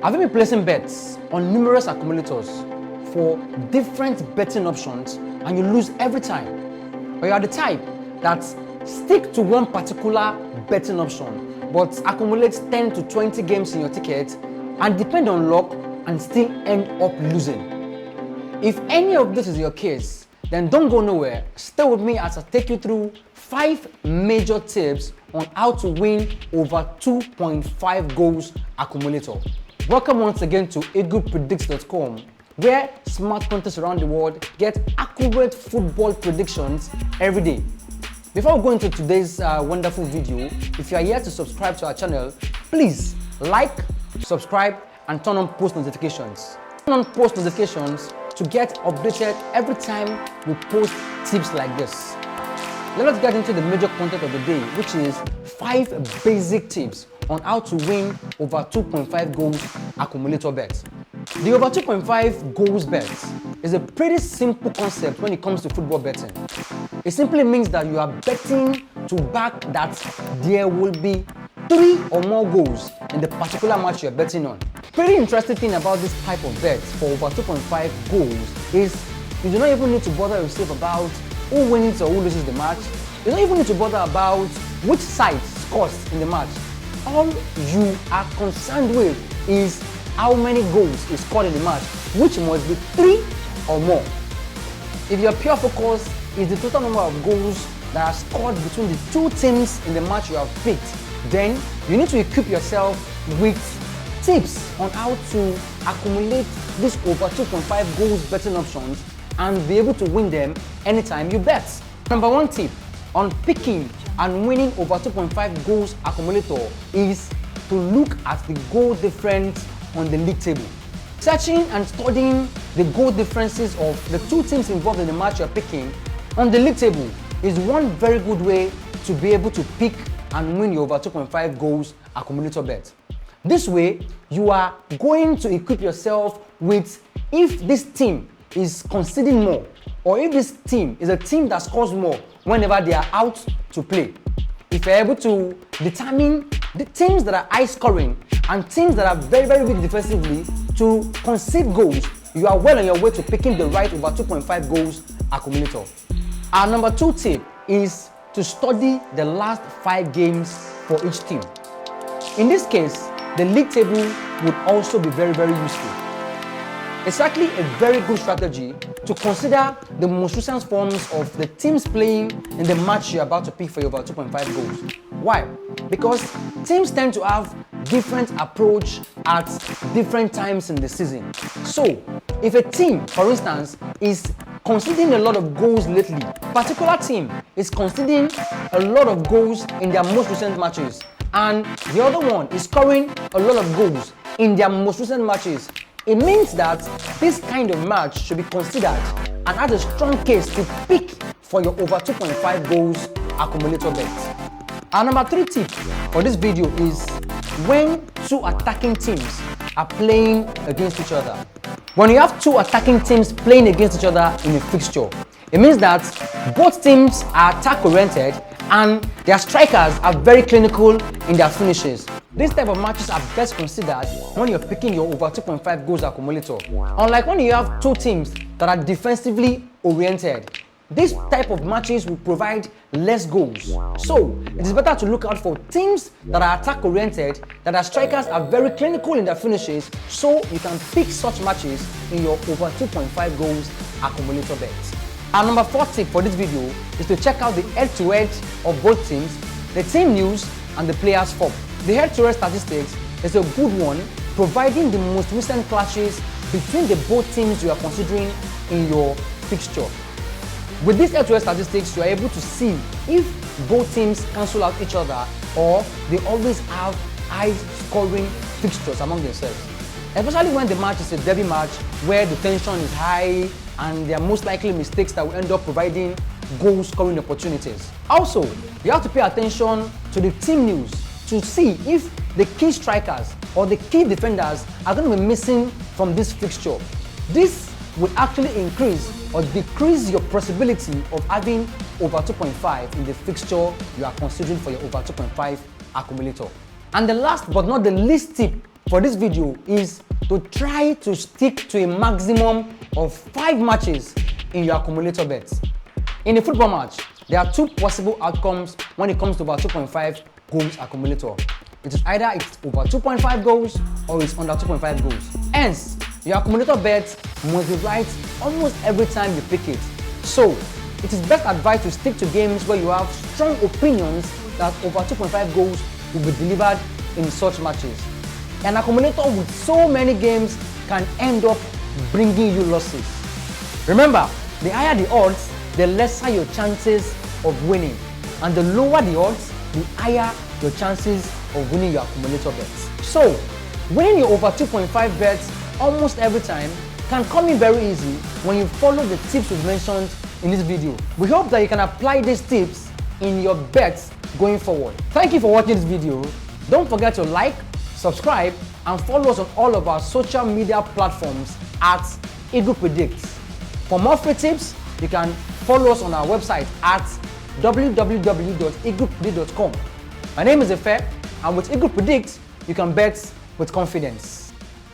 Have you been placing bets on numerous accumulators for different betting options and you lose every time? Or you are the type that stick to one particular betting option but accumulates 10 to 20 games in your ticket and depend on luck and still end up losing? If any of this is your case, then don't go nowhere. Stay with me as I take you through 5 major tips on how to win over 2.5 goals accumulator. Welcome once again to egopredicts.com, where smart punters around the world get accurate football predictions every day. Before we go into today's wonderful video, if you are here to subscribe to our channel, please like, subscribe, and turn on post notifications. Turn on post notifications to get updated every time we post tips like this. Let us get into the major content of the day, which is 5 basic tips on how to win over 2.5 goals accumulator bets. The over 2.5 goals bet is a pretty simple concept when it comes to football betting. It simply means that you are betting to back that there will be 3 or more goals in the particular match you're betting on. Pretty interesting thing about this type of bet for over 2.5 goals is you do not even need to bother yourself about who wins or who loses the match. You don't even need to bother about which side scores in the match. All you are concerned with is how many goals is scored in the match, which must be 3 or more. If your pure focus is the total number of goals that are scored between the 2 teams in the match you have picked, then you need to equip yourself with tips on how to accumulate these over 2.5 goals betting options and be able to win them anytime you bet. Number 1 tip on picking and winning over 2.5 goals accumulator is to look at the goal difference on the league table. Searching and studying the goal differences of the 2 teams involved in the match you're picking on the league table is one very good way to be able to pick and win your over 2.5 goals accumulator bet. This way, you are going to equip yourself with, if this team is conceding more, or if this team is a team that scores more whenever they are out to play. If you're able to determine the teams that are high scoring and teams that are very, very weak defensively to concede goals, you are well on your way to picking the right over 2.5 goals accumulator. Our number 2 tip is to study the last 5 games for each team. In this case, the league table would also be very, very useful. It's actually a very good strategy to consider the most recent forms of the teams playing in the match you're about to pick for your over 2.5 goals. Why? Because teams tend to have different approach at different times in the season. So, if a team, for instance, is conceding a lot of goals lately, a particular team is conceding a lot of goals in their most recent matches, and the other one is scoring a lot of goals in their most recent matches, it means that this kind of match should be considered and has a strong case to pick for your over 2.5 goals accumulator bet. Our number 3 tip for this video is when 2 attacking teams are playing against each other. When you have 2 attacking teams playing against each other in a fixture, it means that both teams are attack oriented and their strikers are very clinical in their finishes. This type of matches are best considered when you're picking your over 2.5 goals accumulator. Unlike when you have 2 teams that are defensively oriented, this type of matches will provide less goals. So, it is better to look out for teams that are attack oriented, that their strikers are very clinical in their finishes, so you can pick such matches in your over 2.5 goals accumulator bet. Our number 4 tip for this video is to check out the head-to-head of both teams, the team news, and the players' form. The head-to-head statistics is a good one, providing the most recent clashes between the both teams you are considering in your fixture. With these head-to-head statistics, you are able to see if both teams cancel out each other or they always have high-scoring fixtures among themselves. Especially when the match is a derby match where the tension is high and there are most likely mistakes that will end up providing goal-scoring opportunities. Also, you have to pay attention to the team news to see if the key strikers or the key defenders are going to be missing from this fixture. This will actually increase or decrease your possibility of having over 2.5 in the fixture you are considering for your over 2.5 accumulator. And the last but not the least tip for this video is to try to stick to a maximum of 5 matches in your accumulator bets. In a football match, there are 2 possible outcomes when it comes to over 2.5 goals accumulator. It is either it's over 2.5 goals or it's under 2.5 goals. Hence, your accumulator bet must be right almost every time you pick it. So, it is best advised to stick to games where you have strong opinions that over 2.5 goals will be delivered in such matches. An accumulator with so many games can end up bringing you losses. Remember, the higher the odds, the lesser your chances of winning. And the lower the odds, the higher your chances of winning your accumulator bets. So, winning your over 2.5 bets almost every time can come in very easy when you follow the tips we've mentioned in this video. We hope that you can apply these tips in your bets going forward. Thank you for watching this video. Don't forget to like, subscribe, and follow us on all of our social media platforms at Eagle Predicts. For more free tips, you can follow us on our website at www.eaglepredict.com. My name is Efe, and with Eagle Predicts, you can bet with confidence.